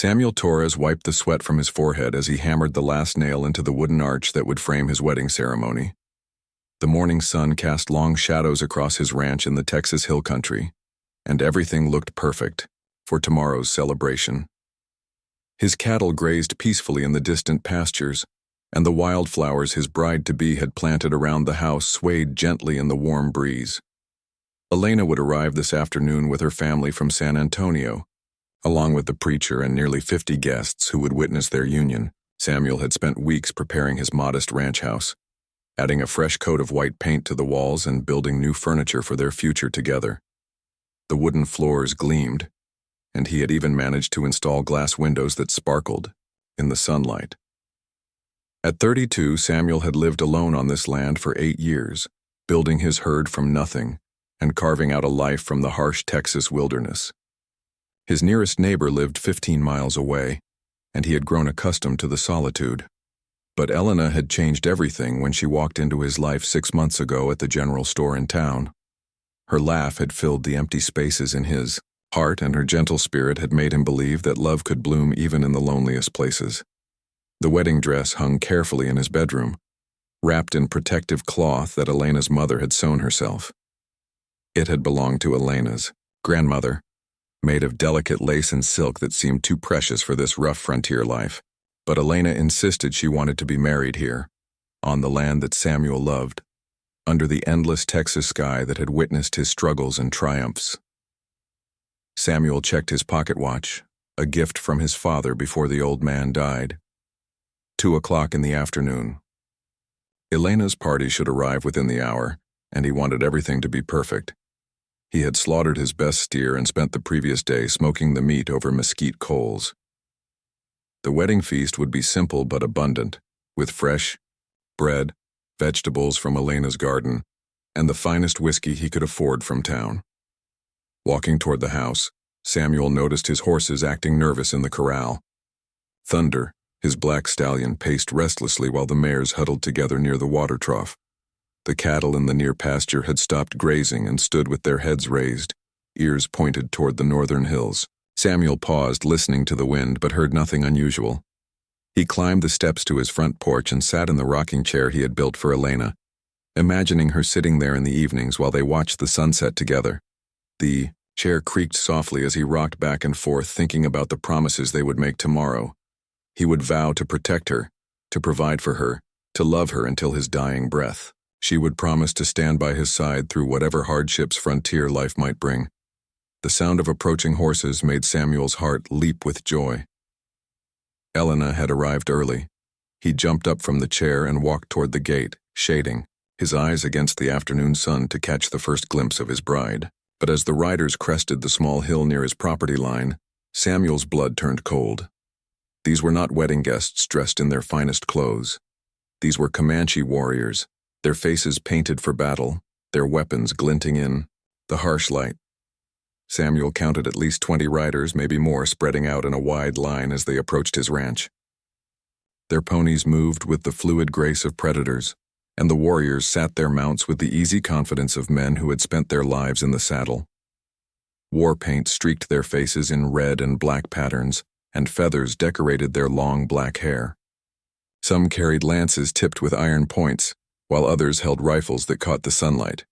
Samuel Torres wiped the sweat from his forehead as he hammered the last nail into the wooden arch that would frame his wedding ceremony. The morning sun cast long shadows across his ranch in the Texas Hill Country, and everything looked perfect for tomorrow's celebration. His cattle grazed peacefully in the distant pastures, and the wildflowers his bride-to-be had planted around the house swayed gently in the warm breeze. Elena would arrive this afternoon with her family from San Antonio, along with the preacher and nearly 50 guests who would witness their union. Samuel had spent weeks preparing his modest ranch house, adding a fresh coat of white paint to the walls and building new furniture for their future together. The wooden floors gleamed, and he had even managed to install glass windows that sparkled in the sunlight. At 32, Samuel had lived alone on this land for 8 years, building his herd from nothing and carving out a life from the harsh Texas wilderness. His nearest neighbor lived 15 miles away, and he had grown accustomed to the solitude. But Elena had changed everything when she walked into his life 6 months ago at the general store in town. Her laugh had filled the empty spaces in his heart, and her gentle spirit had made him believe that love could bloom even in the loneliest places. The wedding dress hung carefully in his bedroom, wrapped in protective cloth that Elena's mother had sewn herself. It had belonged to Elena's grandmother, made of delicate lace and silk that seemed too precious for this rough frontier life. But Elena insisted she wanted to be married here, on the land that Samuel loved, under the endless Texas sky that had witnessed his struggles and triumphs. Samuel checked his pocket watch, a gift from his father before the old man died. 2 o'clock in the afternoon. Elena's party should arrive within the hour, and he wanted everything to be perfect. He had slaughtered his best steer and spent the previous day smoking the meat over mesquite coals. The wedding feast would be simple but abundant, with fresh bread, vegetables from Elena's garden, and the finest whiskey he could afford from town. Walking toward the house, Samuel noticed his horses acting nervous in the corral. Thunder, his black stallion, paced restlessly while the mares huddled together near the water trough. The cattle in the near pasture had stopped grazing and stood with their heads raised, ears pointed toward the northern hills. Samuel paused, listening to the wind, but heard nothing unusual. He climbed the steps to his front porch and sat in the rocking chair he had built for Elena, imagining her sitting there in the evenings while they watched the sunset together. The chair creaked softly as he rocked back and forth, thinking about the promises they would make tomorrow. He would vow to protect her, to provide for her, to love her until his dying breath. She would promise to stand by his side through whatever hardships frontier life might bring. The sound of approaching horses made Samuel's heart leap with joy. Elena had arrived early. He jumped up from the chair and walked toward the gate, shading, his eyes against the afternoon sun to catch the first glimpse of his bride. But as the riders crested the small hill near his property line, Samuel's blood turned cold. These were not wedding guests dressed in their finest clothes. These were Comanche warriors, their faces painted for battle, their weapons glinting in the harsh light. Samuel counted at least 20 riders, maybe more, spreading out in a wide line as they approached his ranch. Their ponies moved with the fluid grace of predators, and the warriors sat their mounts with the easy confidence of men who had spent their lives in the saddle. War paint streaked their faces in red and black patterns, and feathers decorated their long black hair. Some carried lances tipped with iron points, while others held rifles that caught the sunlight.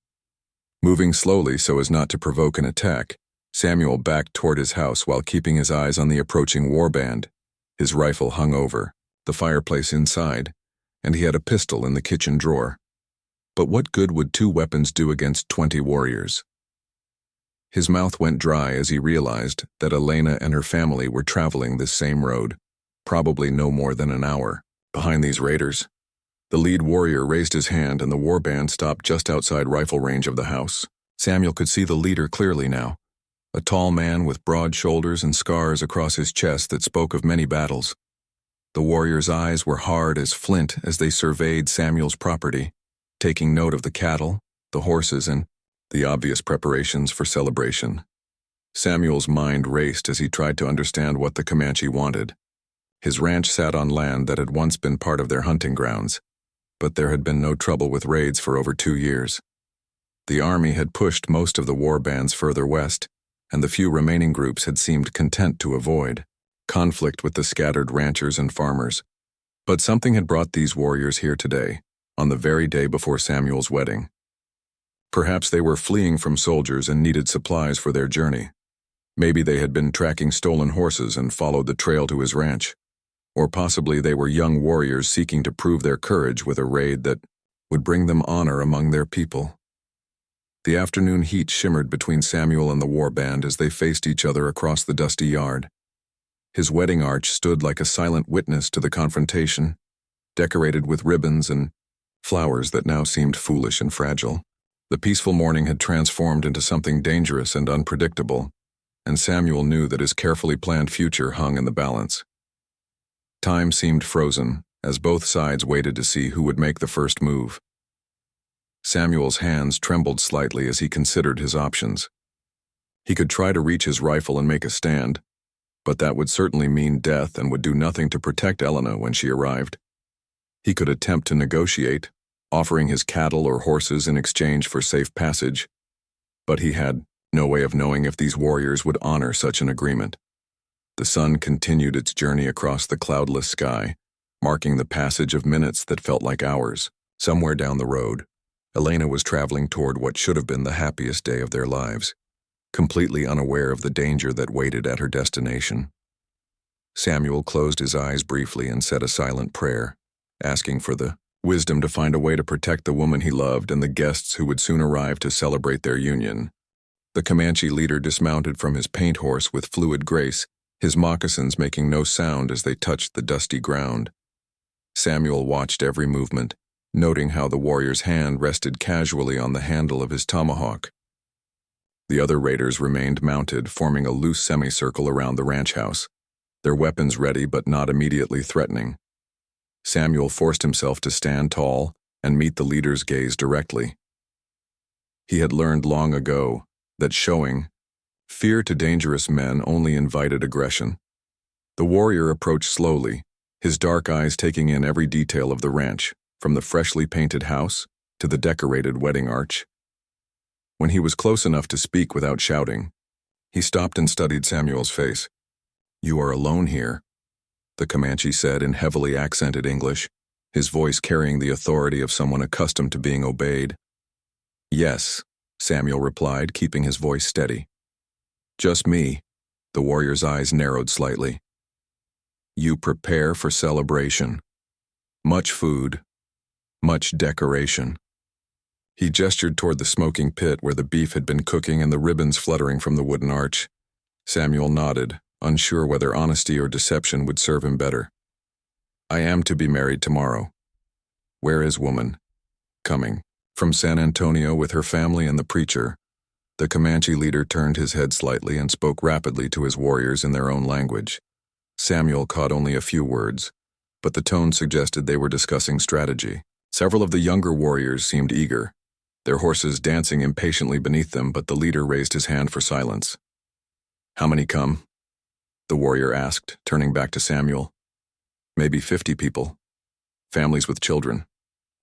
Moving slowly so as not to provoke an attack, Samuel backed toward his house while keeping his eyes on the approaching warband. His rifle hung over, the fireplace inside, and he had a pistol in the kitchen drawer. But what good would 2 weapons do against 20 warriors? His mouth went dry as he realized that Elena and her family were traveling this same road, probably no more than an hour. Behind these raiders, the lead warrior raised his hand and the warband stopped just outside rifle range of the house. Samuel could see the leader clearly now, a tall man with broad shoulders and scars across his chest that spoke of many battles. The warrior's eyes were hard as flint as they surveyed Samuel's property, taking note of the cattle, the horses, and the obvious preparations for celebration. Samuel's mind raced as he tried to understand what the Comanche wanted. His ranch sat on land that had once been part of their hunting grounds, but there had been no trouble with raids for over 2 years. The army had pushed most of the war bands further west, and the few remaining groups had seemed content to avoid. conflict with the scattered ranchers and farmers. But something had brought these warriors here today, on the very day before Samuel's wedding. Perhaps they were fleeing from soldiers and needed supplies for their journey. Maybe they had been tracking stolen horses and followed the trail to his ranch. Or possibly they were young warriors seeking to prove their courage with a raid that would bring them honor among their people. The afternoon heat shimmered between Samuel and the war band as they faced each other across the dusty yard. His wedding arch stood like a silent witness to the confrontation, decorated with ribbons and flowers that now seemed foolish and fragile. The peaceful morning had transformed into something dangerous and unpredictable, and Samuel knew that his carefully planned future hung in the balance. Time seemed frozen as both sides waited to see who would make the first move. Samuel's hands trembled slightly as he considered his options. He could try to reach his rifle and make a stand, but that would certainly mean death and would do nothing to protect Elena when she arrived. He could attempt to negotiate, offering his cattle or horses in exchange for safe passage, but he had no way of knowing if these warriors would honor such an agreement. The sun continued its journey across the cloudless sky, marking the passage of minutes that felt like hours. Somewhere down the road, Elena was traveling toward what should have been the happiest day of their lives, completely unaware of the danger that waited at her destination. Samuel closed his eyes briefly and said a silent prayer, asking for the wisdom to find a way to protect the woman he loved and the guests who would soon arrive to celebrate their union. The Comanche leader dismounted from his paint horse with fluid grace, his moccasins making no sound as they touched the dusty ground. Samuel watched every movement, noting how the warrior's hand rested casually on the handle of his tomahawk. The other raiders remained mounted, forming a loose semicircle around the ranch house, their weapons ready but not immediately threatening. Samuel forced himself to stand tall and meet the leader's gaze directly. He had learned long ago that showing fear to dangerous men only invited aggression. The warrior approached slowly, his dark eyes taking in every detail of the ranch, from the freshly painted house to the decorated wedding arch. When he was close enough to speak without shouting, he stopped and studied Samuel's face. "You are alone here," the Comanche said in heavily accented English, his voice carrying the authority of someone accustomed to being obeyed. "Yes," Samuel replied, keeping his voice steady. "Just me." The warrior's eyes narrowed slightly. "You prepare for celebration. Much food, much decoration." He gestured toward the smoking pit where the beef had been cooking and the ribbons fluttering from the wooden arch. Samuel nodded, unsure whether honesty or deception would serve him better. "I am to be married tomorrow." "Where is woman?" "Coming. From San Antonio with her family and the preacher." The Comanche leader turned his head slightly and spoke rapidly to his warriors in their own language. Samuel caught only a few words, but the tone suggested they were discussing strategy. Several of the younger warriors seemed eager, their horses dancing impatiently beneath them, but the leader raised his hand for silence. "How many come?" the warrior asked, turning back to Samuel. "Maybe 50 people. Families with children.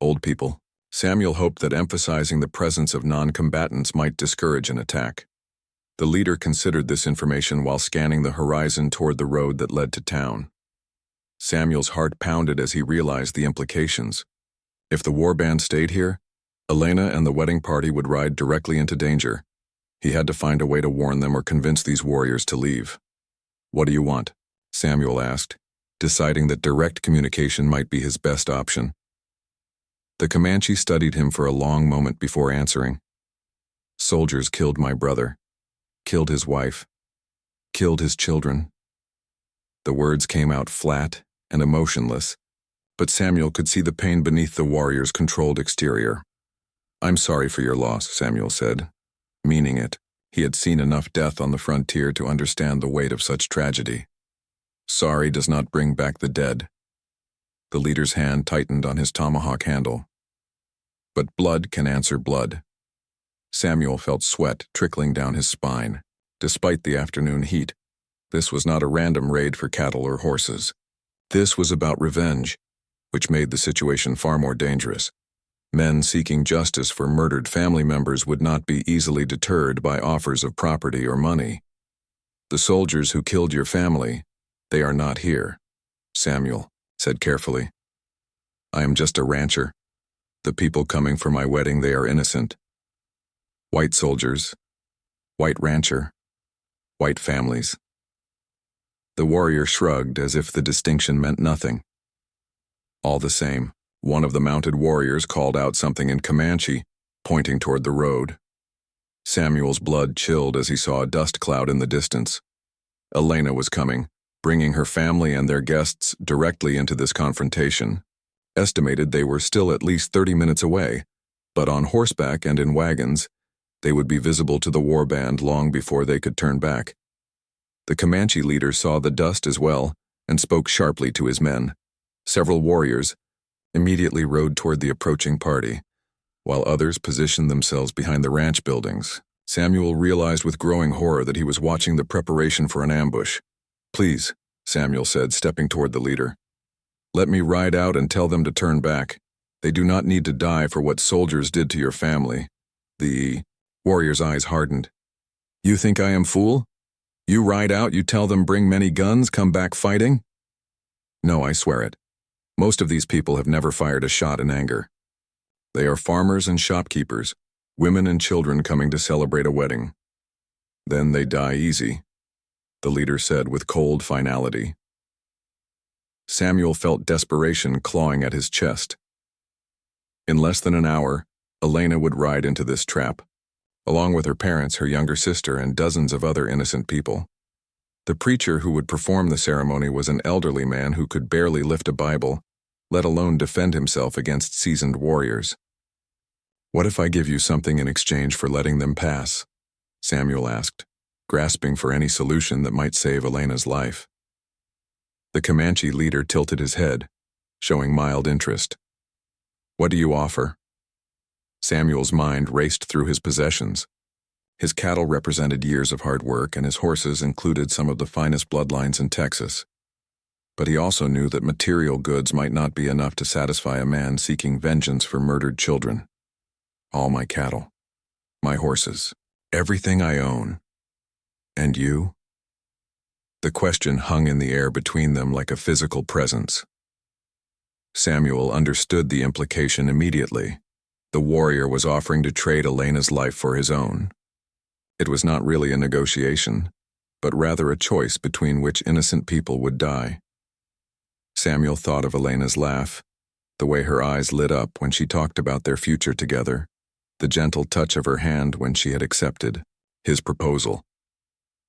Old people." Samuel hoped that emphasizing the presence of non-combatants might discourage an attack. The leader considered this information while scanning the horizon toward the road that led to town. Samuel's heart pounded as he realized the implications. If the warband stayed here, Elena and the wedding party would ride directly into danger. He had to find a way to warn them or convince these warriors to leave. "What do you want?" Samuel asked, deciding that direct communication might be his best option. The Comanche studied him for a long moment before answering. "Soldiers killed my brother, killed his wife, killed his children." The words came out flat and emotionless, but Samuel could see the pain beneath the warrior's controlled exterior. "I'm sorry for your loss," Samuel said, meaning it. He had seen enough death on the frontier to understand the weight of such tragedy. "Sorry does not bring back the dead." The leader's hand tightened on his tomahawk handle. "But blood can answer blood." Samuel felt sweat trickling down his spine. Despite the afternoon heat, this was not a random raid for cattle or horses. This was about revenge, which made the situation far more dangerous. Men seeking justice for murdered family members would not be easily deterred by offers of property or money. The soldiers who killed your family, They are not here, Samuel said carefully. I am just a rancher. The people coming for my wedding, they are innocent. White soldiers, white rancher, white families. The warrior shrugged as if the distinction meant nothing. All the same, one of the mounted warriors called out something in Comanche, pointing toward the road. Samuel's blood chilled as he saw a dust cloud in the distance. Elena was coming, bringing her family and their guests directly into this confrontation. Estimated they were still at least 30 minutes away, but on horseback and in wagons, they would be visible to the warband long before they could turn back. The Comanche leader saw the dust as well and spoke sharply to his men. Several warriors immediately rode toward the approaching party, while others positioned themselves behind the ranch buildings. Samuel realized with growing horror that he was watching the preparation for an ambush. Please, Samuel said, stepping toward the leader. Let me ride out and tell them to turn back. They do not need to die for what soldiers did to your family. The warrior's eyes hardened. You think I am fool? You ride out, you tell them bring many guns, come back fighting? No, I swear it. Most of these people have never fired a shot in anger. They are farmers and shopkeepers, women and children coming to celebrate a wedding. Then they die easy, the leader said with cold finality. Samuel felt desperation clawing at his chest. In less than an hour, Elena would ride into this trap, along with her parents, her younger sister, and dozens of other innocent people. The preacher who would perform the ceremony was an elderly man who could barely lift a Bible, let alone defend himself against seasoned warriors. What if I give you something in exchange for letting them pass? Samuel asked, grasping for any solution that might save Elena's life. The Comanche leader tilted his head, showing mild interest. What do you offer? Samuel's mind raced through his possessions. His cattle represented years of hard work, and his horses included some of the finest bloodlines in Texas. But he also knew that material goods might not be enough to satisfy a man seeking vengeance for murdered children. All my cattle, my horses, everything I own. And you? The question hung in the air between them like a physical presence. Samuel understood the implication immediately. The warrior was offering to trade Elena's life for his own. It was not really a negotiation, but rather a choice between which innocent people would die. Samuel thought of Elena's laugh, the way her eyes lit up when she talked about their future together, the gentle touch of her hand when she had accepted his proposal.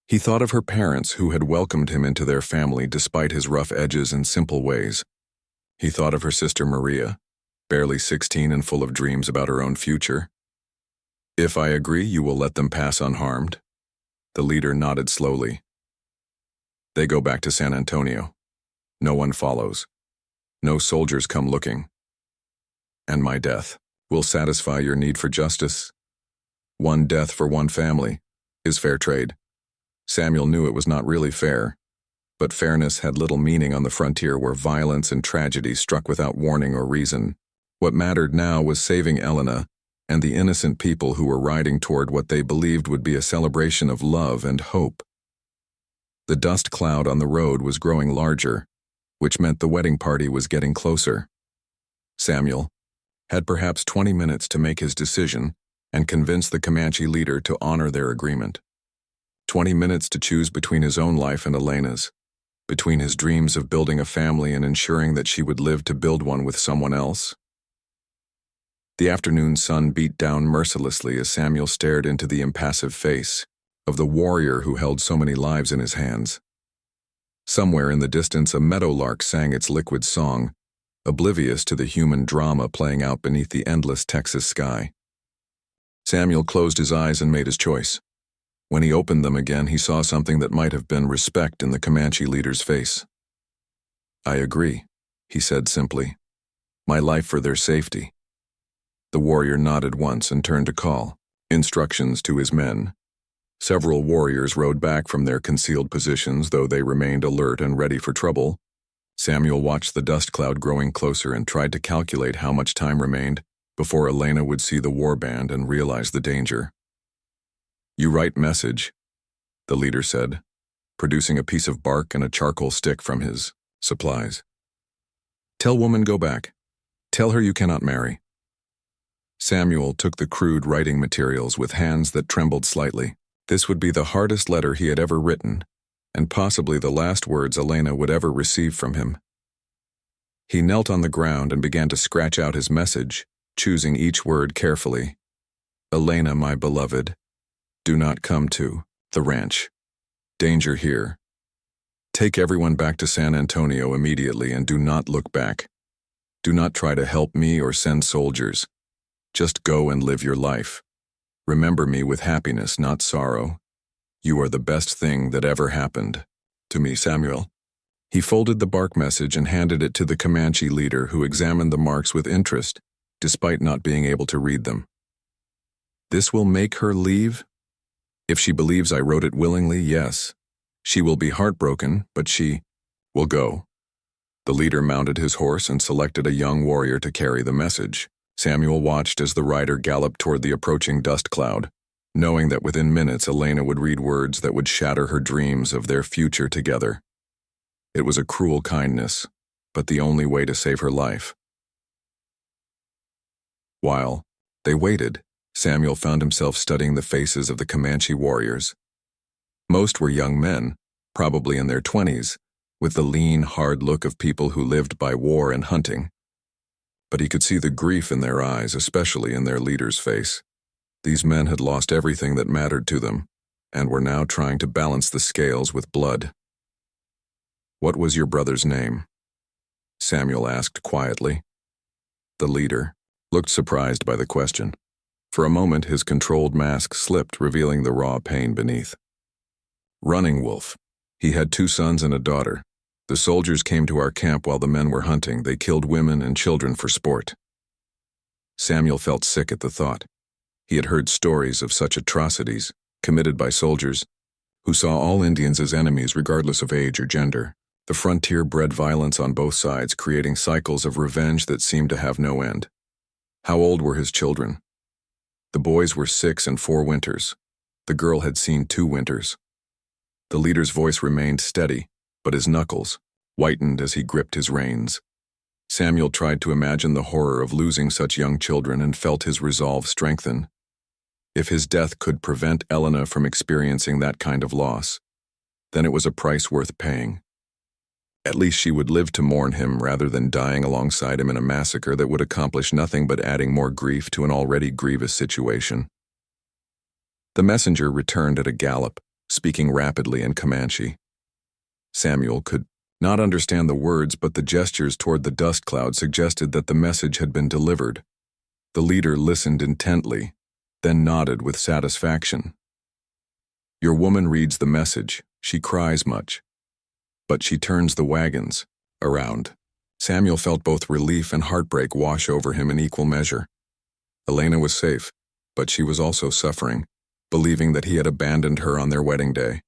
He thought of her parents who had welcomed him into their family despite his rough edges and simple ways. He thought of her sister Maria, barely 16 and full of dreams about her own future. If I agree, you will let them pass unharmed? The leader nodded slowly. They go back to San Antonio. No one follows. No soldiers come looking. And my death will satisfy your need for justice. One death for one family is fair trade. Samuel knew it was not really fair, but fairness had little meaning on the frontier where violence and tragedy struck without warning or reason. What mattered now was saving Elena and the innocent people who were riding toward what they believed would be a celebration of love and hope. The dust cloud on the road was growing larger, which meant the wedding party was getting closer. Samuel had perhaps 20 minutes to make his decision and convince the Comanche leader to honor their agreement. 20 minutes to choose between his own life and Elena's, between his dreams of building a family and ensuring that she would live to build one with someone else. The afternoon sun beat down mercilessly as Samuel stared into the impassive face of the warrior who held so many lives in his hands. Somewhere in the distance, a meadowlark sang its liquid song, oblivious to the human drama playing out beneath the endless Texas sky. Samuel closed his eyes and made his choice. When he opened them again, he saw something that might have been respect in the Comanche leader's face. I agree, he said simply. My life for their safety. The warrior nodded once and turned to call instructions to his men. Several warriors rode back from their concealed positions, though they remained alert and ready for trouble. Samuel watched the dust cloud growing closer and tried to calculate how much time remained before Elena would see the warband and realize the danger. You right message, the leader said. producing a piece of bark and a charcoal stick from his supplies. "Tell woman go back. Tell her you cannot marry." Samuel took the crude writing materials with hands that trembled slightly. This would be the hardest letter he had ever written, and possibly the last words Elena would ever receive from him. He knelt on the ground and began to scratch out his message, choosing each word carefully. "Elena, my beloved, do not come to the ranch. Danger here. Take everyone back to San Antonio immediately and do not look back. Do not try to help me or send soldiers. Just go and live your life. Remember me with happiness, not sorrow. You are the best thing that ever happened to me, Samuel." He folded the bark message and handed it to the Comanche leader, who examined the marks with interest, despite not being able to read them. "This will make her leave? If she believes I wrote it willingly, yes. She will be heartbroken, but she will go." The leader mounted his horse and selected a young warrior to carry the message. Samuel watched as the rider galloped toward the approaching dust cloud, knowing that within minutes Elena would read words that would shatter her dreams of their future together. It was a cruel kindness, but the only way to save her life. While they waited, Samuel found himself studying the faces of the Comanche warriors. Most were young men, probably in their 20s, with the lean, hard look of people who lived by war and hunting. But he could see the grief in their eyes, especially in their leader's face. These men had lost everything that mattered to them, and were now trying to balance the scales with blood. "What was your brother's name?" Samuel asked quietly. The leader looked surprised by the question. For a moment, his controlled mask slipped, revealing the raw pain beneath. "Running Wolf. He had 2 sons and a daughter. The soldiers came to our camp while the men were hunting. They killed women and children for sport." Samuel felt sick at the thought. He had heard stories of such atrocities committed by soldiers who saw all Indians as enemies regardless of age or gender. The frontier bred violence on both sides, creating cycles of revenge that seemed to have no end. How old were his children? The boys were 6 and 4 winters. The girl had seen 2 winters. The leader's voice remained steady, but his knuckles whitened as he gripped his reins. Samuel tried to imagine the horror of losing such young children and felt his resolve strengthen. If his death could prevent Elena from experiencing that kind of loss, then it was a price worth paying. At least she would live to mourn him rather than dying alongside him in a massacre that would accomplish nothing but adding more grief to an already grievous situation. The messenger returned at a gallop, speaking rapidly in Comanche. Samuel could not understand the words, but the gestures toward the dust cloud suggested that the message had been delivered. The leader listened intently, then nodded with satisfaction. "Your woman reads the message. She cries much. But she turns the wagons around." Samuel felt both relief and heartbreak wash over him in equal measure. Elena was safe, but she was also suffering, believing that he had abandoned her on their wedding day.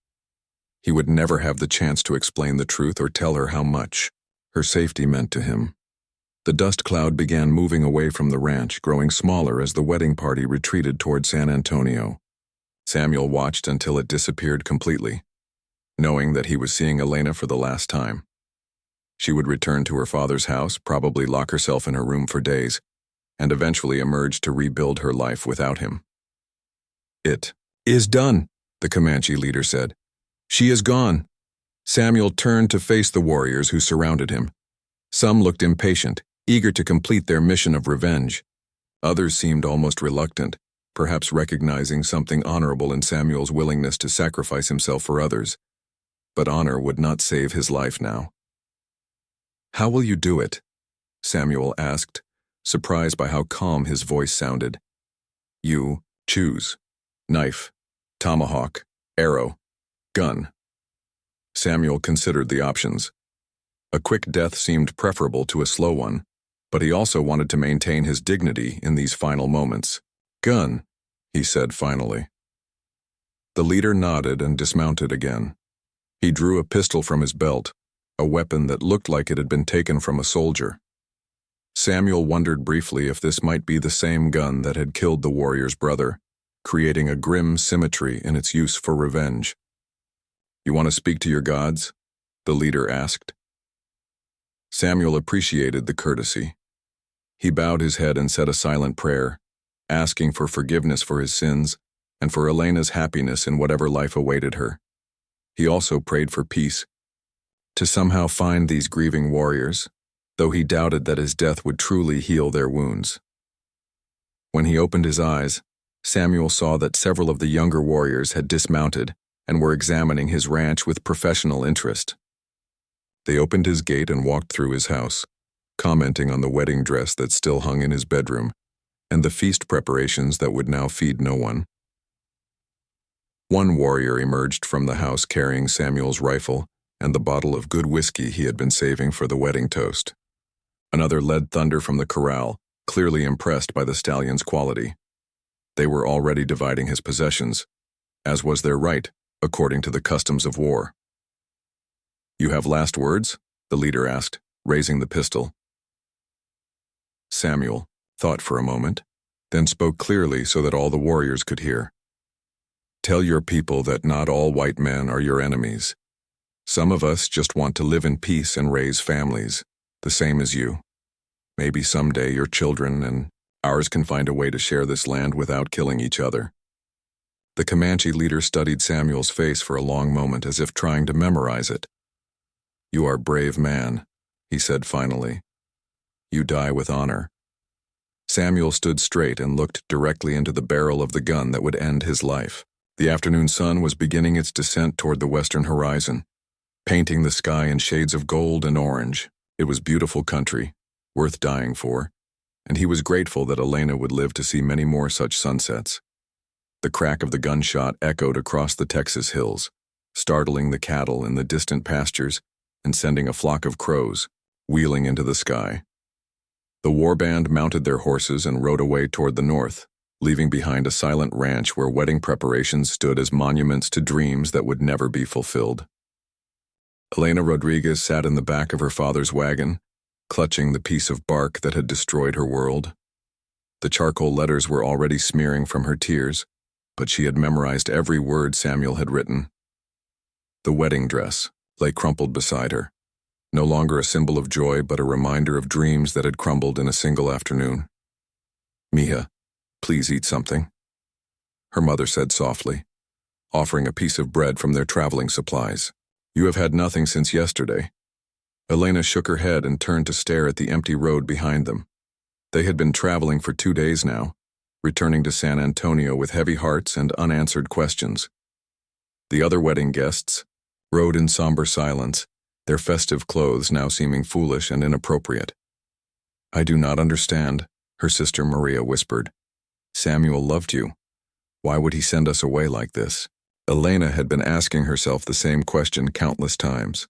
He would never have the chance to explain the truth or tell her how much her safety meant to him. The dust cloud began moving away from the ranch, growing smaller as the wedding party retreated toward San Antonio. Samuel watched until it disappeared completely, knowing that he was seeing Elena for the last time. She would return to her father's house, probably lock herself in her room for days, and eventually emerge to rebuild her life without him. "It is done," the Comanche leader said. "She is gone." Samuel turned to face the warriors who surrounded him. Some looked impatient, eager to complete their mission of revenge. Others seemed almost reluctant, perhaps recognizing something honorable in Samuel's willingness to sacrifice himself for others. But honor would not save his life now. "How will you do it?" Samuel asked, surprised by how calm his voice sounded. "You choose. Knife, tomahawk, arrow, gun." Samuel considered the options. A quick death seemed preferable to a slow one, but he also wanted to maintain his dignity in these final moments. "Gun," he said finally. The leader nodded and dismounted again. He drew a pistol from his belt, a weapon that looked like it had been taken from a soldier. Samuel wondered briefly if this might be the same gun that had killed the warrior's brother, creating a grim symmetry in its use for revenge. You want to speak to your gods? The leader asked. Samuel appreciated the courtesy. He bowed his head and said a silent prayer, asking for forgiveness for his sins and for Elena's happiness in whatever life awaited her. He also prayed for peace, to somehow find these grieving warriors, though he doubted that his death would truly heal their wounds. When he opened his eyes, Samuel saw that several of the younger warriors had dismounted and were examining his ranch with professional interest. They opened his gate and walked through his house, commenting on the wedding dress that still hung in his bedroom and the feast preparations that would now feed no one. One warrior emerged from the house carrying Samuel's rifle and the bottle of good whiskey he had been saving for the wedding toast. Another led Thunder from the corral, clearly impressed by the stallion's quality. They were already dividing his possessions, as was their right, according to the customs of war. You have last words? The leader asked, raising the pistol. Samuel thought for a moment, then spoke clearly so that all the warriors could hear. Tell your people that not all white men are your enemies. Some of us just want to live in peace and raise families, the same as you. Maybe someday your children and ours can find a way to share this land without killing each other. The Comanche leader studied Samuel's face for a long moment as if trying to memorize it. You are a brave man, he said finally. You die with honor. Samuel stood straight and looked directly into the barrel of the gun that would end his life. The afternoon sun was beginning its descent toward the western horizon, painting the sky in shades of gold and orange. It was beautiful country, worth dying for, and he was grateful that Elena would live to see many more such sunsets. The crack of the gunshot echoed across the Texas hills, startling the cattle in the distant pastures and sending a flock of crows wheeling into the sky. The warband mounted their horses and rode away toward the north, leaving behind a silent ranch where wedding preparations stood as monuments to dreams that would never be fulfilled. Elena Rodriguez sat in the back of her father's wagon, clutching the piece of bark that had destroyed her world. The charcoal letters were already smearing from her tears, but she had memorized every word Samuel had written. The wedding dress lay crumpled beside her, no longer a symbol of joy but a reminder of dreams that had crumbled in a single afternoon. Mija, please eat something, her mother said softly, offering a piece of bread from their traveling supplies. You have had nothing since yesterday. Elena shook her head and turned to stare at the empty road behind them. They had been traveling for 2 days now, returning to San Antonio with heavy hearts and unanswered questions. The other wedding guests rode in somber silence, their festive clothes now seeming foolish and inappropriate. I do not understand, her sister Maria whispered. Samuel loved you. Why would he send us away like this? Elena had been asking herself the same question countless times.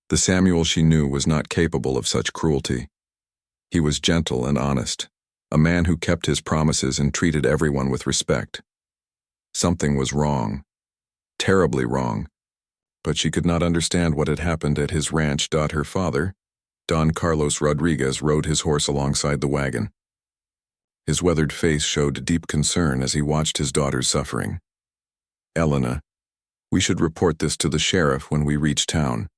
The Samuel she knew was not capable of such cruelty. He was gentle and honest, a man who kept his promises and treated everyone with respect. Something was wrong, terribly wrong, but she could not understand what had happened at his ranch. Her father, Don Carlos Rodriguez, rode his horse alongside the wagon. His weathered face showed deep concern as he watched his daughter's suffering. Elena, we should report this to the sheriff when we reach town.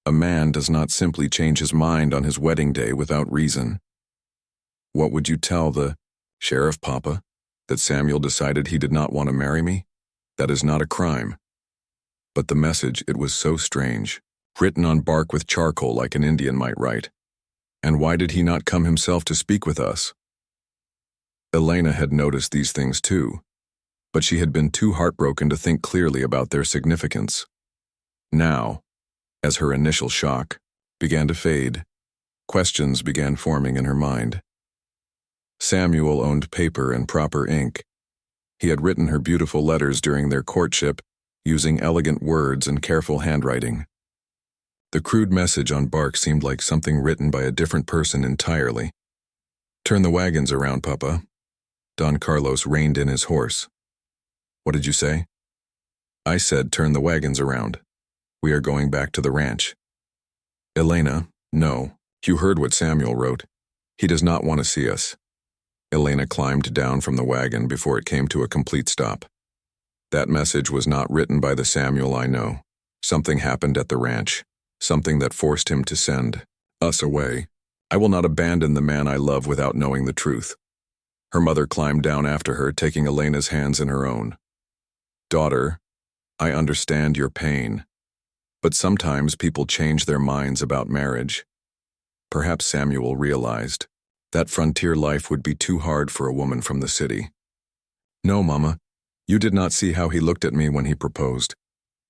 A man does not simply change his mind on his wedding day without reason. What would you tell the sheriff, Papa? That Samuel decided he did not want to marry me? That is not a crime. But the message, it was so strange, written on bark with charcoal like an Indian might write. And why did he not come himself to speak with us? Elena had noticed these things too, but she had been too heartbroken to think clearly about their significance. Now, as her initial shock began to fade, questions began forming in her mind. Samuel owned paper and proper ink. He had written her beautiful letters during their courtship, using elegant words and careful handwriting. The crude message on bark seemed like something written by a different person entirely. Turn the wagons around, Papa. Don Carlos reined in his horse. What did you say? I said turn the wagons around. We are going back to the ranch. Elena, no. You heard what Samuel wrote. He does not want to see us. Elena climbed down from the wagon before it came to a complete stop. That message was not written by the Samuel I know. Something happened at the ranch, something that forced him to send us away. I will not abandon the man I love without knowing the truth. Her mother climbed down after her, taking Elena's hands in her own. Daughter, I understand your pain, but sometimes people change their minds about marriage. Perhaps Samuel realized that frontier life would be too hard for a woman from the city. No, Mama, you did not see how he looked at me when he proposed.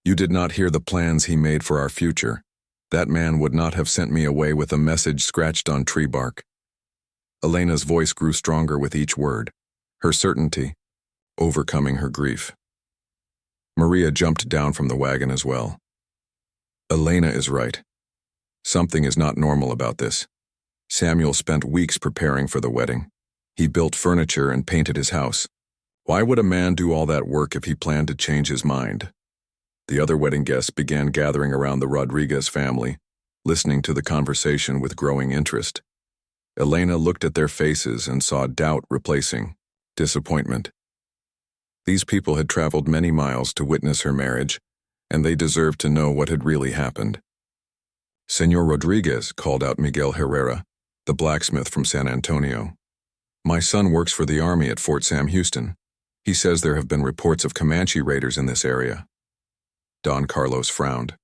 You did not hear the plans he made for our future. That man would not have sent me away with a message scratched on tree bark. Elena's voice grew stronger with each word, her certainty overcoming her grief. Maria jumped down from the wagon as well. Elena is right. Something is not normal about this. Samuel spent weeks preparing for the wedding. He built furniture and painted his house. Why would a man do all that work if he planned to change his mind? The other wedding guests began gathering around the Rodriguez family, listening to the conversation with growing interest. Elena looked at their faces and saw doubt replacing disappointment. These people had traveled many miles to witness her marriage, and they deserved to know what had really happened. Señor Rodriguez, called out Miguel Herrera, the blacksmith from San Antonio. My son works for the army at Fort Sam Houston. He says there have been reports of Comanche raiders in this area. Don Carlos frowned.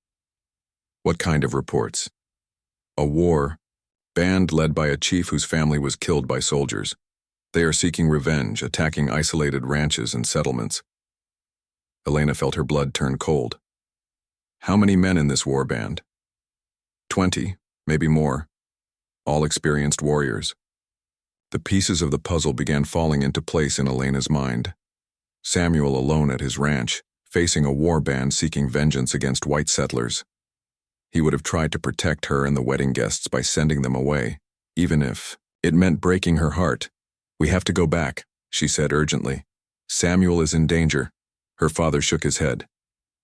What kind of reports? A war, band led by a chief whose family was killed by soldiers. They are seeking revenge, attacking isolated ranches and settlements. Elena felt her blood turn cold. How many men in this war band? 20, maybe more. All experienced warriors. The pieces of the puzzle began falling into place in Elena's mind. Samuel alone at his ranch, facing a war band seeking vengeance against white settlers. He would have tried to protect her and the wedding guests by sending them away, even if it meant breaking her heart. We have to go back, she said urgently. Samuel is in danger. Her father shook his head.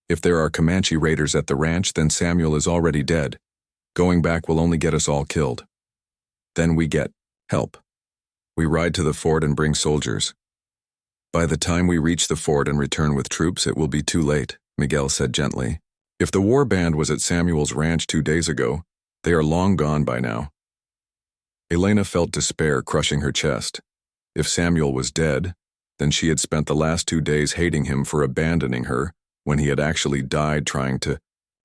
If there are Comanche raiders at the ranch, then Samuel is already dead. Going back will only get us all killed. Then we get help. We ride to the fort and bring soldiers. By the time we reach the fort and return with troops, it will be too late, Miguel said gently. If the war band was at Samuel's ranch 2 days ago, they are long gone by now. Elena felt despair crushing her chest. If Samuel was dead, then she had spent the last 2 days hating him for abandoning her when he had actually died trying to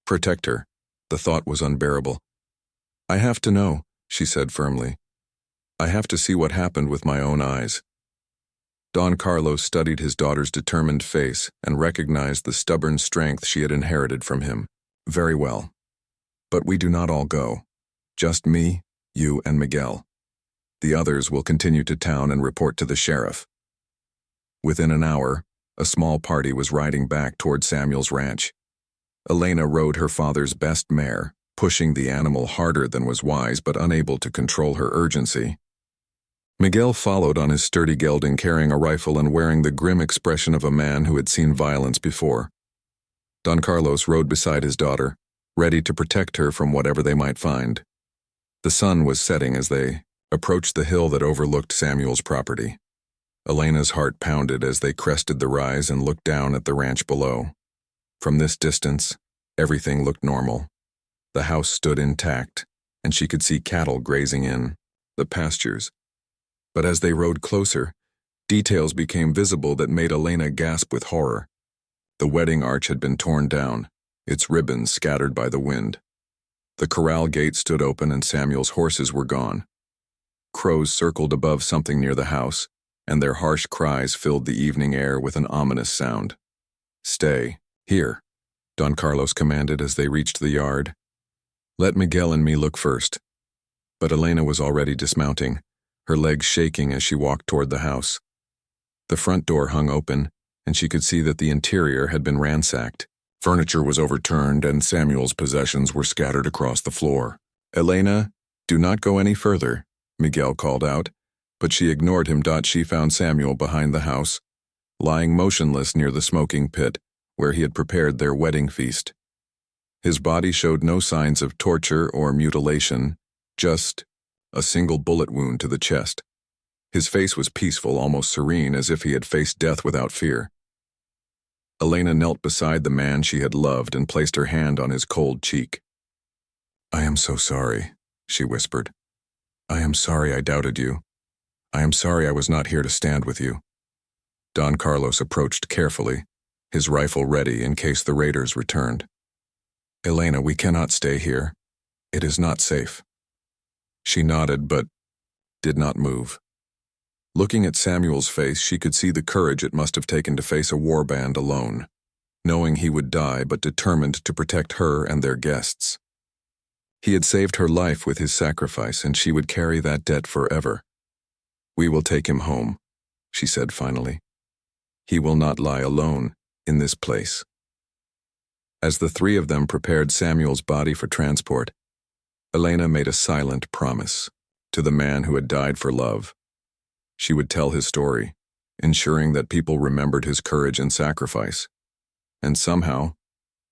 protect her. The thought was unbearable. I have to know, she said firmly. I have to see what happened with my own eyes. Don Carlos studied his daughter's determined face and recognized the stubborn strength she had inherited from him. Very well. But we do not all go. Just me, you, and Miguel. The others will continue to town and report to the sheriff. Within an hour, a small party was riding back toward Samuel's ranch. Elena rode her father's best mare, pushing the animal harder than was wise but unable to control her urgency. Miguel followed on his sturdy gelding, carrying a rifle and wearing the grim expression of a man who had seen violence before. Don Carlos rode beside his daughter, ready to protect her from whatever they might find. The sun was setting as they approached the hill that overlooked Samuel's property. Elena's heart pounded as they crested the rise and looked down at the ranch below. From this distance, everything looked normal. The house stood intact, and she could see cattle grazing in the pastures. But as they rode closer, details became visible that made Elena gasp with horror. The wedding arch had been torn down, its ribbons scattered by the wind. The corral gate stood open and Samuel's horses were gone. Crows circled above something near the house, and their harsh cries filled the evening air with an ominous sound. Stay, here, Don Carlos commanded as they reached the yard. Let Miguel and me look first. But Elena was already dismounting, her legs shaking as she walked toward the house. The front door hung open, and she could see that the interior had been ransacked. Furniture was overturned, and Samuel's possessions were scattered across the floor. Elena, do not go any further, Miguel called out, but she ignored him. She found Samuel behind the house, lying motionless near the smoking pit, where he had prepared their wedding feast. His body showed no signs of torture or mutilation, just a single bullet wound to the chest. His face was peaceful, almost serene, as if he had faced death without fear. Elena knelt beside the man she had loved and placed her hand on his cold cheek. "I am so sorry," she whispered. "I am sorry I doubted you. I am sorry I was not here to stand with you." Don Carlos approached carefully, his rifle ready in case the raiders returned. "Elena, we cannot stay here. It is not safe." She nodded but did not move. Looking at Samuel's face, she could see the courage it must have taken to face a warband alone, knowing he would die but determined to protect her and their guests. He had saved her life with his sacrifice, and she would carry that debt forever. "We will take him home," she said finally. "He will not lie alone in this place." As the three of them prepared Samuel's body for transport, Elena made a silent promise to the man who had died for love. She would tell his story, ensuring that people remembered his courage and sacrifice. And somehow,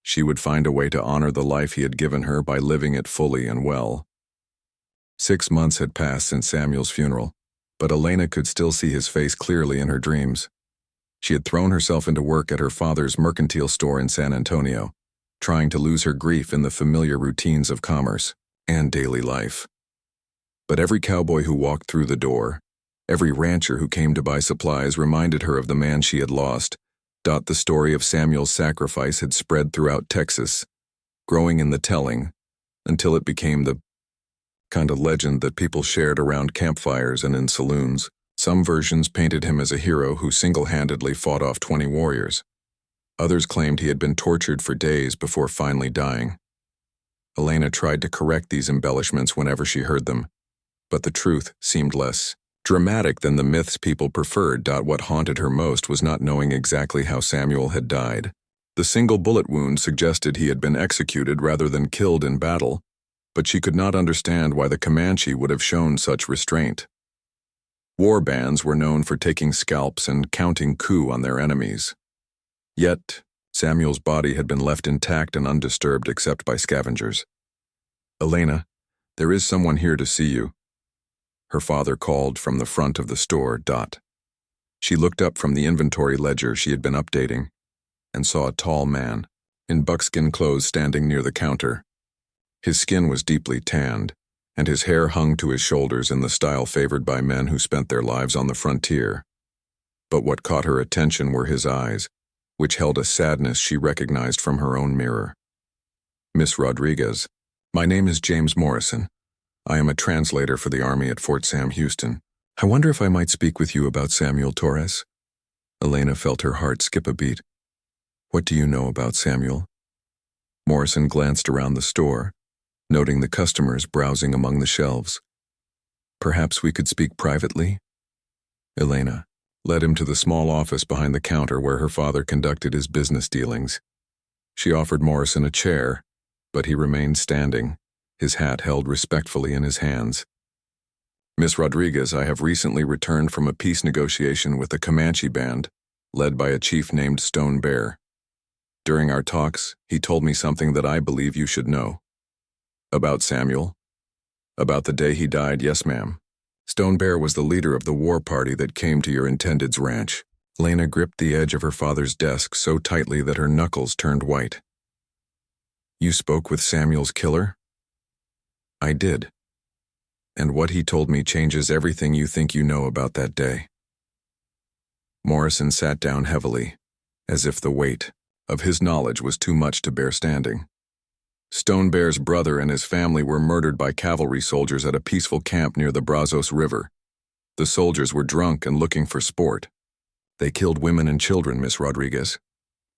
she would find a way to honor the life he had given her by living it fully and well. 6 months had passed since Samuel's funeral, but Elena could still see his face clearly in her dreams. She had thrown herself into work at her father's mercantile store in San Antonio, trying to lose her grief in the familiar routines of commerce and daily life. But every cowboy who walked through the door, every rancher who came to buy supplies reminded her of the man she had lost. The story of Samuel's sacrifice had spread throughout Texas, growing in the telling, until it became the kind of legend that people shared around campfires and in saloons. Some versions painted him as a hero who single-handedly fought off 20 warriors. Others claimed he had been tortured for days before finally dying. Elena tried to correct these embellishments whenever she heard them, but the truth seemed less dramatic than the myths people preferred. What haunted her most was not knowing exactly how Samuel had died. The single bullet wound suggested he had been executed rather than killed in battle, but she could not understand why the Comanche would have shown such restraint. War bands were known for taking scalps and counting coup on their enemies. Yet, Samuel's body had been left intact and undisturbed except by scavengers. "Elena, there is someone here to see you," her father called from the front of the store. She looked up from the inventory ledger she had been updating and saw a tall man in buckskin clothes standing near the counter. His skin was deeply tanned, and his hair hung to his shoulders in the style favored by men who spent their lives on the frontier. But what caught her attention were his eyes, which held a sadness she recognized from her own mirror. "Miss Rodriguez, my name is James Morrison. I am a translator for the Army at Fort Sam Houston. I wonder if I might speak with you about Samuel Torres." Elena felt her heart skip a beat. "What do you know about Samuel?" Morrison glanced around the store, noting the customers browsing among the shelves. "Perhaps we could speak privately?" Elena led him to the small office behind the counter where her father conducted his business dealings. She offered Morrison a chair, but he remained standing, his hat held respectfully in his hands. "Miss Rodriguez, I have recently returned from a peace negotiation with a Comanche band, led by a chief named Stone Bear. During our talks, he told me something that I believe you should know." "About Samuel?" "About the day he died, yes, ma'am. Stone Bear was the leader of the war party that came to your intended's ranch." Lena gripped the edge of her father's desk so tightly that her knuckles turned white. "You spoke with Samuel's killer?" "I did. And what he told me changes everything you think you know about that day." Morrison sat down heavily, as if the weight of his knowledge was too much to bear standing. "Stone Bear's brother and his family were murdered by cavalry soldiers at a peaceful camp near the Brazos River. The soldiers were drunk and looking for sport. They killed women and children, Miss Rodriguez.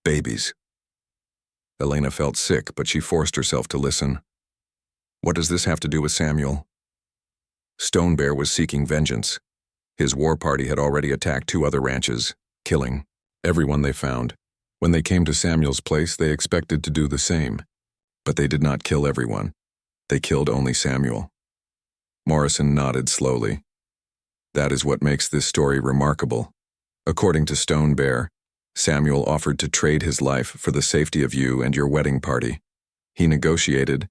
Babies." Elena felt sick, but she forced herself to listen. "What does this have to do with Samuel?" "Stone Bear was seeking vengeance. His war party had already attacked 2 other ranches, killing everyone they found. When they came to Samuel's place, they expected to do the same. But they did not kill everyone. They killed only Samuel." Morrison nodded slowly. "That is what makes this story remarkable. According to Stone Bear, Samuel offered to trade his life for the safety of you and your wedding party. He negotiated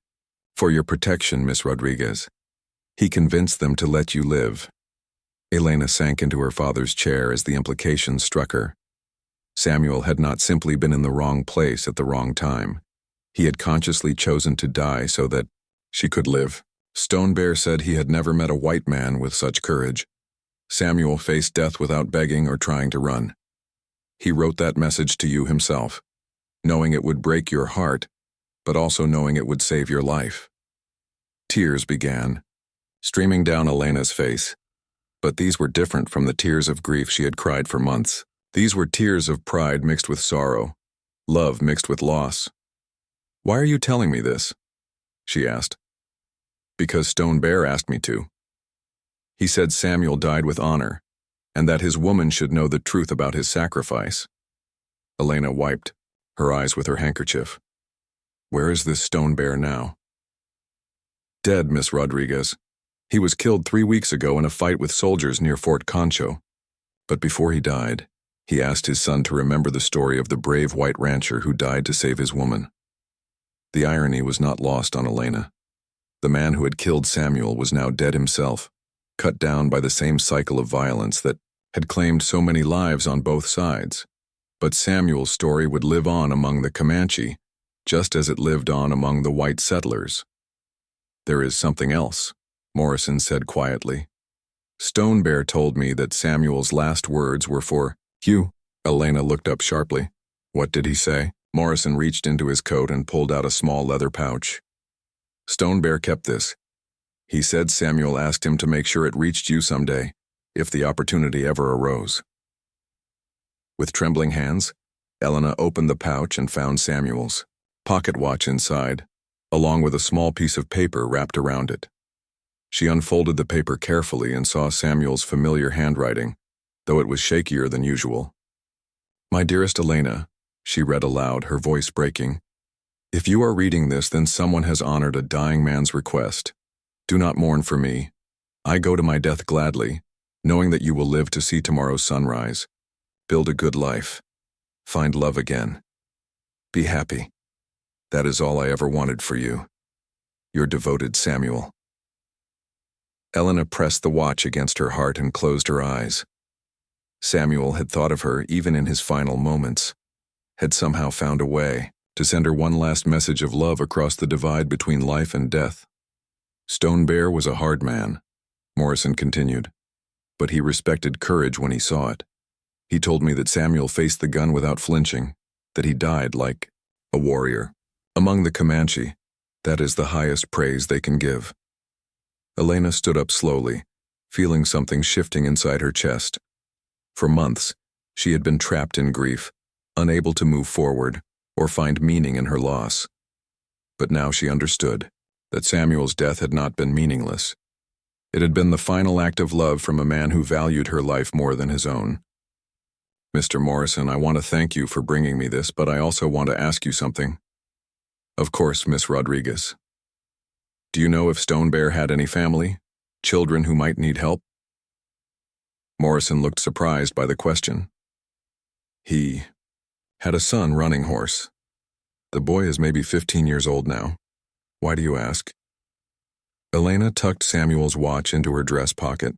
for your protection, Miss Rodriguez. He convinced them to let you live." Elena sank into her father's chair as the implication struck her. Samuel had not simply been in the wrong place at the wrong time. He had consciously chosen to die so that she could live. Stone Bear said he had never met a white man with such courage. Samuel faced death without begging or trying to run. He wrote that message to you himself, knowing it would break your heart, but also knowing it would save your life. Tears began, streaming down Elena's face, but these were different from the tears of grief she had cried for months. These were tears of pride mixed with sorrow, love mixed with loss. "Why are you telling me this?" she asked. "Because Stone Bear asked me to. He said Samuel died with honor, and that his woman should know the truth about his sacrifice." Elena wiped her eyes with her handkerchief. "Where is this Stone Bear now?" "Dead, Miss Rodriguez. He was killed 3 weeks ago in a fight with soldiers near Fort Concho. But before he died, he asked his son to remember the story of the brave white rancher who died to save his woman." The irony was not lost on Elena. The man who had killed Samuel was now dead himself, cut down by the same cycle of violence that had claimed so many lives on both sides. But Samuel's story would live on among the Comanche, just as it lived on among the white settlers. "There is something else," Morrison said quietly. "Stone Bear told me that Samuel's last words were for you." Elena looked up sharply. "What did he say?" Morrison reached into his coat and pulled out a small leather pouch. "Stone Bear kept this. He said Samuel asked him to make sure it reached you someday, if the opportunity ever arose." With trembling hands, Elena opened the pouch and found Samuel's pocket watch inside, along with a small piece of paper wrapped around it. She unfolded the paper carefully and saw Samuel's familiar handwriting, though it was shakier than usual. "My dearest Elena," she read aloud, her voice breaking. "If you are reading this, then someone has honored a dying man's request. Do not mourn for me. I go to my death gladly, knowing that you will live to see tomorrow's sunrise. Build a good life. Find love again. Be happy. That is all I ever wanted for you. Your devoted Samuel." Elena pressed the watch against her heart and closed her eyes. Samuel had thought of her even in his final moments, had somehow found a way to send her one last message of love across the divide between life and death. "Stone Bear was a hard man," Morrison continued, "but he respected courage when he saw it. He told me that Samuel faced the gun without flinching, that he died like a warrior. Among the Comanche, that is the highest praise they can give." Elena stood up slowly, feeling something shifting inside her chest. For months, she had been trapped in grief, unable to move forward or find meaning in her loss. But now she understood that Samuel's death had not been meaningless. It had been the final act of love from a man who valued her life more than his own. "Mr. Morrison, I want to thank you for bringing me this, but I also want to ask you something." "Of course, Miss Rodriguez." "Do you know if Stone Bear had any family? Children who might need help?" Morrison looked surprised by the question. "He had a son, Running Horse. The boy is maybe 15 years old now. Why do you ask?" Elena tucked Samuel's watch into her dress pocket,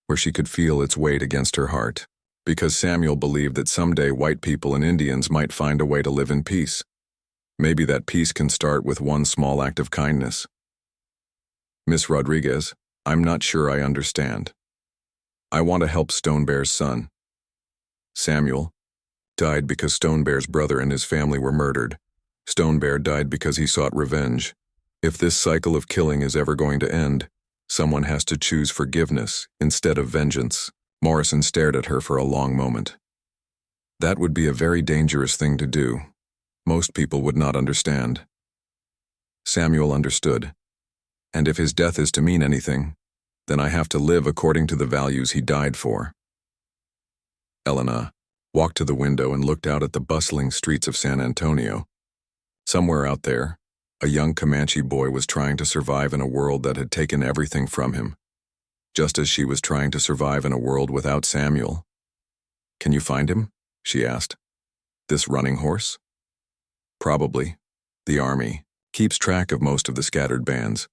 where she could feel its weight against her heart, because Samuel believed that someday white people and Indians might find a way to live in peace. Maybe that peace can start with one small act of kindness. "Miss Rodriguez, I'm not sure I understand. I want to help Stone Bear's son. Samuel died because Stone Bear's brother and his family were murdered. Stone Bear died because he sought revenge. If this cycle of killing is ever going to end, someone has to choose forgiveness instead of vengeance." Morrison stared at her for a long moment. "That would be a very dangerous thing to do. Most people would not understand." Samuel understood. "And if his death is to mean anything, then I have to live according to the values he died for." Elena walked to the window and looked out at the bustling streets of San Antonio. Somewhere out there, a young Comanche boy was trying to survive in a world that had taken everything from him, just as she was trying to survive in a world without Samuel. "Can you find him?" she asked. "This Running Horse?" "Probably. The army keeps track of most of the scattered bands.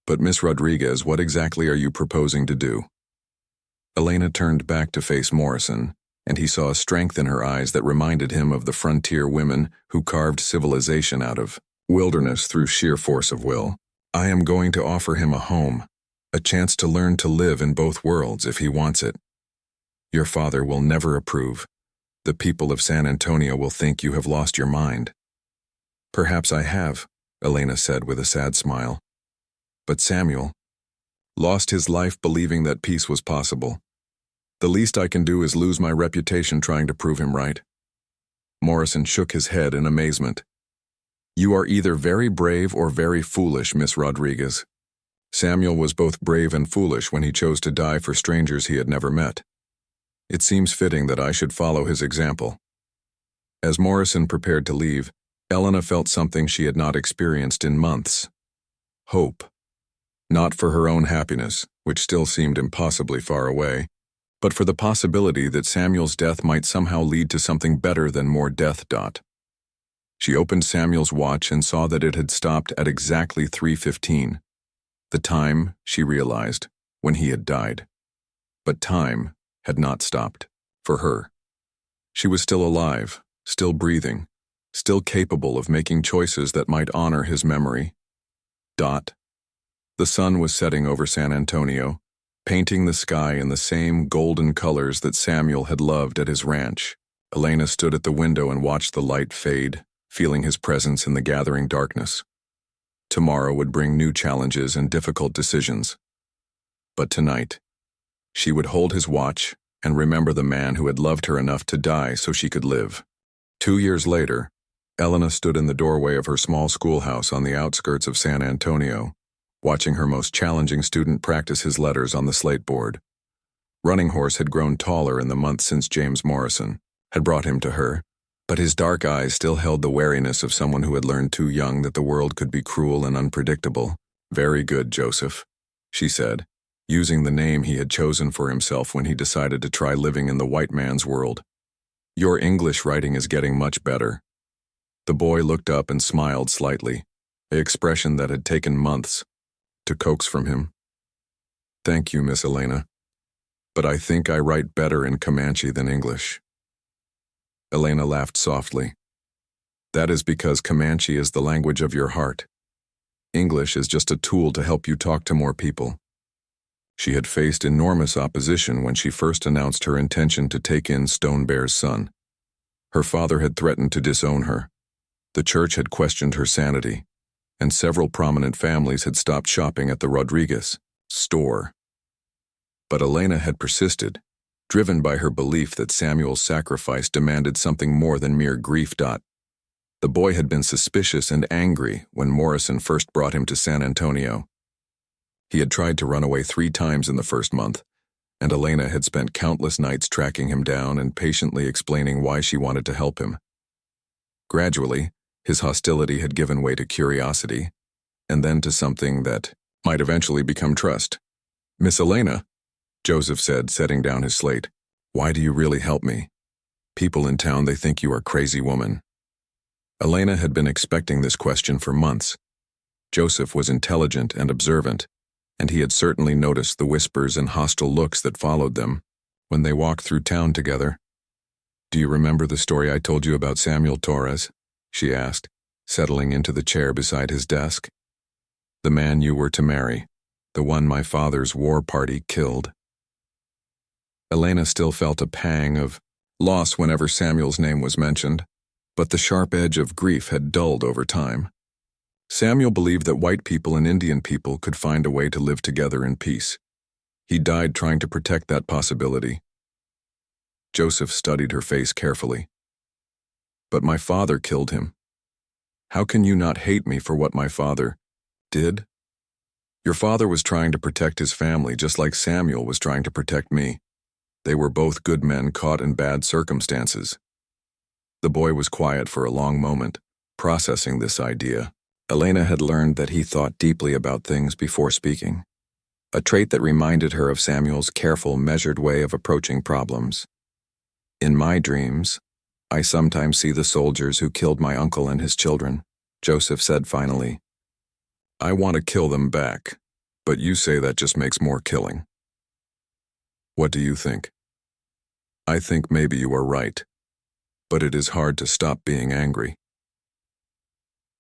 But Miss Rodriguez, what exactly are you proposing to do?" Elena turned back to face Morrison and he saw a strength in her eyes that reminded him of the frontier women who carved civilization out of wilderness through sheer force of will. I am going to offer him a home, a chance to learn to live in both worlds if he wants it. Your father will never approve. The people of San Antonio will think you have lost your mind. Perhaps I have, Elena said with a sad smile. But Samuel lost his life believing that peace was possible. The least I can do is lose my reputation trying to prove him right. Morrison shook his head in amazement. You are either very brave or very foolish, Miss Rodriguez. Samuel was both brave and foolish when he chose to die for strangers he had never met. It seems fitting that I should follow his example. As Morrison prepared to leave, Elena felt something she had not experienced in months. Hope. Not for her own happiness, which still seemed impossibly far away, but for the possibility that Samuel's death might somehow lead to something better than more death. She opened Samuel's watch and saw that it had stopped at exactly 3:15. The time, she realized, when he had died. But time had not stopped, for her. She was still alive, still breathing, still capable of making choices that might honor his memory. The sun was setting over San Antonio, painting the sky in the same golden colors that Samuel had loved at his ranch. Elena stood at the window and watched the light fade, feeling his presence in the gathering darkness. Tomorrow would bring new challenges and difficult decisions. But tonight, she would hold his watch and remember the man who had loved her enough to die so she could live. 2 years later, Elena stood in the doorway of her small schoolhouse on the outskirts of San Antonio, watching her most challenging student practice his letters on the slate board. Running Horse had grown taller in the months since James Morrison had brought him to her, but his dark eyes still held the wariness of someone who had learned too young that the world could be cruel and unpredictable. Very good, Joseph, she said, using the name he had chosen for himself when he decided to try living in the white man's world. Your English writing is getting much better. The boy looked up and smiled slightly, an expression that had taken months to coax from him. Thank you, Miss Elena. But I think I write better in Comanche than English. Elena laughed softly. That is because Comanche is the language of your heart. English is just a tool to help you talk to more people. She had faced enormous opposition when she first announced her intention to take in Stone Bear's son. Her father had threatened to disown her. The church had questioned her sanity, and several prominent families had stopped shopping at the Rodriguez store. But Elena had persisted, driven by her belief that Samuel's sacrifice demanded something more than mere grief. The boy had been suspicious and angry when Morrison first brought him to San Antonio. He had tried to run away 3 times in the first month, and Elena had spent countless nights tracking him down and patiently explaining why she wanted to help him. Gradually, his hostility had given way to curiosity, and then to something that might eventually become trust. Miss Elena, Joseph said, setting down his slate, why do you really help me? People in town, they think you are a crazy woman. Elena had been expecting this question for months. Joseph was intelligent and observant, and he had certainly noticed the whispers and hostile looks that followed them when they walked through town together. Do you remember the story I told you about Samuel Torres? She asked, settling into the chair beside his desk. The man you were to marry, the one my father's war party killed. Elena still felt a pang of loss whenever Samuel's name was mentioned, but the sharp edge of grief had dulled over time. Samuel believed that white people and Indian people could find a way to live together in peace. He died trying to protect that possibility. Joseph studied her face carefully. But my father killed him. How can you not hate me for what my father did? Your father was trying to protect his family just like Samuel was trying to protect me. They were both good men caught in bad circumstances. The boy was quiet for a long moment, processing this idea. Elena had learned that he thought deeply about things before speaking, a trait that reminded her of Samuel's careful, measured way of approaching problems. In my dreams, I sometimes see the soldiers who killed my uncle and his children, Joseph said finally. I want to kill them back, but you say that just makes more killing. What do you think? I think maybe you are right, but it is hard to stop being angry.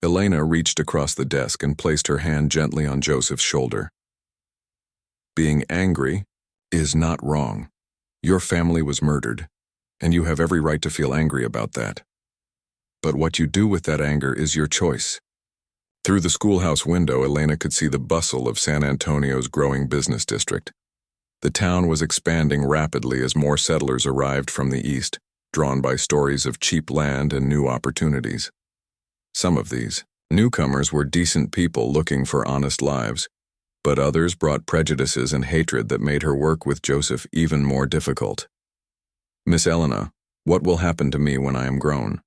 Elena reached across the desk and placed her hand gently on Joseph's shoulder. Being angry is not wrong. Your family was murdered, and you have every right to feel angry about that. But what you do with that anger is your choice. Through the schoolhouse window, Elena could see the bustle of San Antonio's growing business district. The town was expanding rapidly as more settlers arrived from the east, drawn by stories of cheap land and new opportunities. Some of these newcomers were decent people looking for honest lives, but others brought prejudices and hatred that made her work with Joseph even more difficult. "Miss Elena, what will happen to me when I am grown?"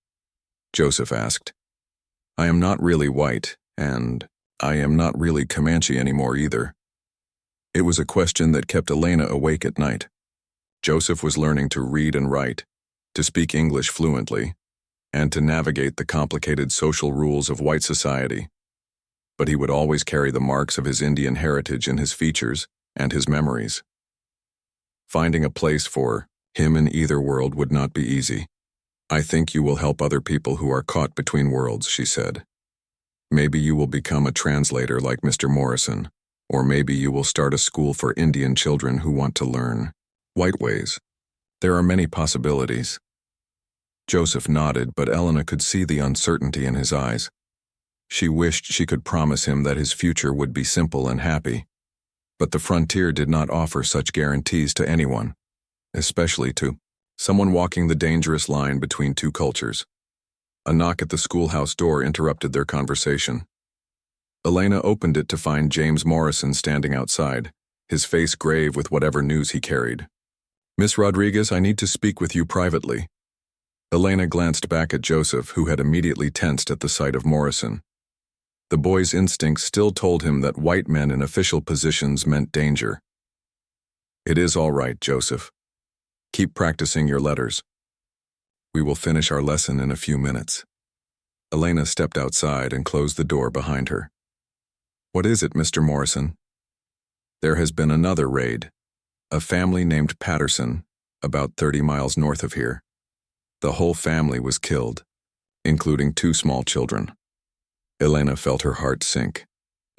Joseph asked. "I am not really white, and I am not really Comanche anymore either." It was a question that kept Elena awake at night. Joseph was learning to read and write, to speak English fluently, and to navigate the complicated social rules of white society. But he would always carry the marks of his Indian heritage in his features and his memories. Finding a place for him in either world would not be easy. "I think you will help other people who are caught between worlds," she said. "Maybe you will become a translator like Mr. Morrison, or maybe you will start a school for Indian children who want to learn white ways. There are many possibilities." Joseph nodded, but Elena could see the uncertainty in his eyes. She wished she could promise him that his future would be simple and happy. But the frontier did not offer such guarantees to anyone, especially to someone walking the dangerous line between two cultures. A knock at the schoolhouse door interrupted their conversation. Elena opened it to find James Morrison standing outside, his face grave with whatever news he carried. "Miss Rodriguez, I need to speak with you privately." Elena glanced back at Joseph, who had immediately tensed at the sight of Morrison. The boy's instincts still told him that white men in official positions meant danger. "It is all right, Joseph. Keep practicing your letters. We will finish our lesson in a few minutes." Elena stepped outside and closed the door behind her. "What is it, Mr. Morrison?" "There has been another raid. A family named Patterson, about 30 miles north of here. The whole family was killed, including 2 small children." Elena felt her heart sink.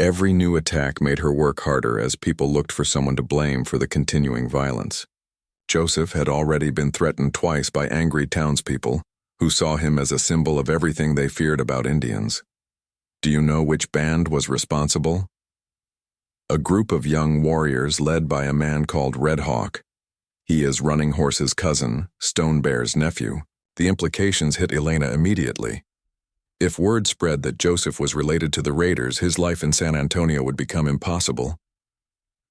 Every new attack made her work harder as people looked for someone to blame for the continuing violence. Joseph had already been threatened twice by angry townspeople who saw him as a symbol of everything they feared about Indians. Do you know which band was responsible? A group of young warriors led by a man called Red Hawk. He is Running Horse's cousin, Stone Bear's nephew. The implications hit Elena immediately. If word spread that Joseph was related to the raiders, his life in San Antonio would become impossible.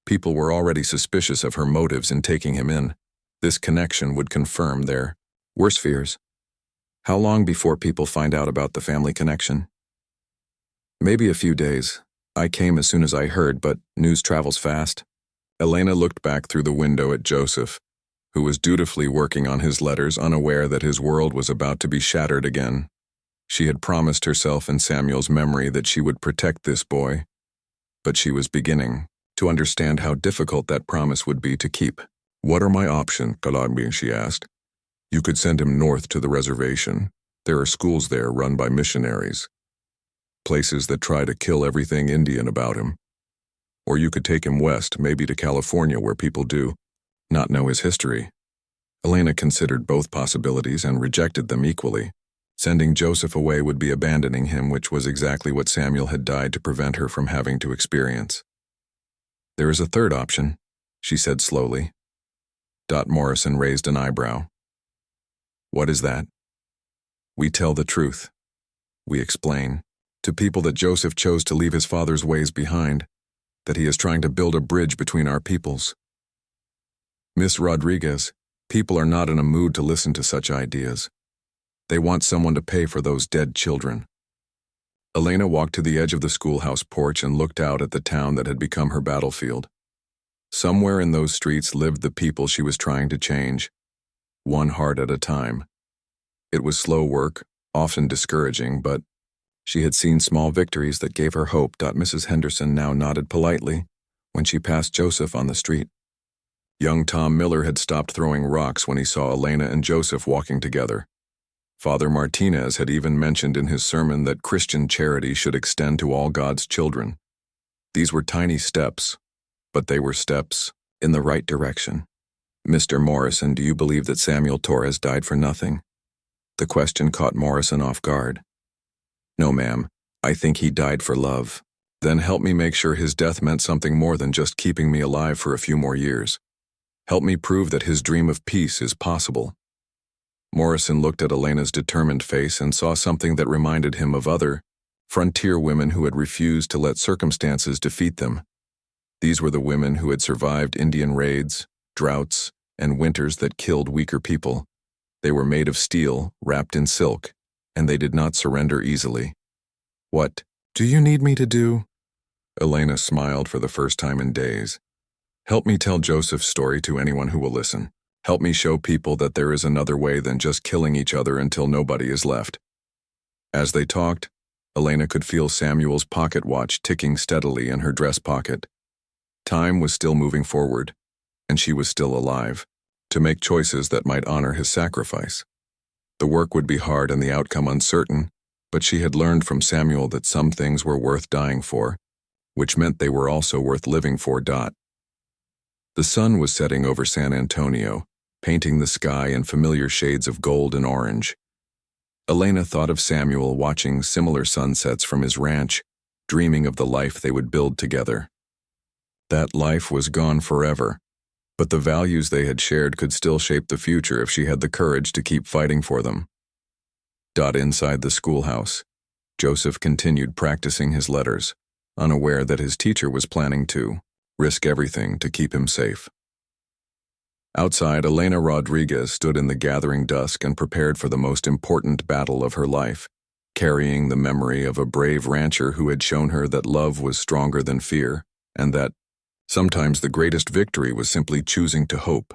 People were already suspicious of her motives in taking him in. This connection would confirm their worst fears. "How long before people find out about the family connection?" "Maybe a few days. I came as soon as I heard, but news travels fast." Elena looked back through the window at Joseph, who was dutifully working on his letters, unaware that his world was about to be shattered again. She had promised herself in Samuel's memory that she would protect this boy, but she was beginning to understand how difficult that promise would be to keep. "What are my options, Kalagbi?" she asked. "You could send him north to the reservation. There are schools there run by missionaries, places that try to kill everything Indian about him. Or you could take him west, maybe to California, where people do not know his history." Elena considered both possibilities and rejected them equally. Sending Joseph away would be abandoning him, which was exactly what Samuel had died to prevent her from having to experience. "There is a third option," she said slowly. Morrison raised an eyebrow. "What is that?" "We tell the truth. We explain to people that Joseph chose to leave his father's ways behind, that he is trying to build a bridge between our peoples." "Miss Rodriguez, people are not in a mood to listen to such ideas. They want someone to pay for those dead children." Elena walked to the edge of the schoolhouse porch and looked out at the town that had become her battlefield. Somewhere in those streets lived the people she was trying to change, one heart at a time. It was slow work, often discouraging, but she had seen small victories that gave her hope. Mrs. Henderson now nodded politely when she passed Joseph on the street. Young Tom Miller had stopped throwing rocks when he saw Elena and Joseph walking together. Father Martinez had even mentioned in his sermon that Christian charity should extend to all God's children. These were tiny steps, but they were steps in the right direction. "Mr. Morrison, do you believe that Samuel Torres died for nothing?" The question caught Morrison off guard. "No, ma'am. I think he died for love." "Then help me make sure his death meant something more than just keeping me alive for a few more years. Help me prove that his dream of peace is possible." Morrison looked at Elena's determined face and saw something that reminded him of other frontier women who had refused to let circumstances defeat them. These were the women who had survived Indian raids, droughts, and winters that killed weaker people. They were made of steel, wrapped in silk, and they did not surrender easily. "What do you need me to do?" Elena smiled for the first time in days. "Help me tell Joseph's story to anyone who will listen. Help me show people that there is another way than just killing each other until nobody is left." As they talked, Elena could feel Samuel's pocket watch ticking steadily in her dress pocket. Time was still moving forward, and she was still alive, to make choices that might honor his sacrifice. The work would be hard and the outcome uncertain, but she had learned from Samuel that some things were worth dying for, which meant they were also worth living for. The sun was setting over San Antonio, painting the sky in familiar shades of gold and orange. Elena thought of Samuel watching similar sunsets from his ranch, dreaming of the life they would build together. That life was gone forever, but the values they had shared could still shape the future if she had the courage to keep fighting for them. Inside the schoolhouse, Joseph continued practicing his letters, unaware that his teacher was planning to risk everything to keep him safe. Outside, Elena Rodriguez stood in the gathering dusk and prepared for the most important battle of her life, carrying the memory of a brave rancher who had shown her that love was stronger than fear, and that sometimes the greatest victory was simply choosing to hope.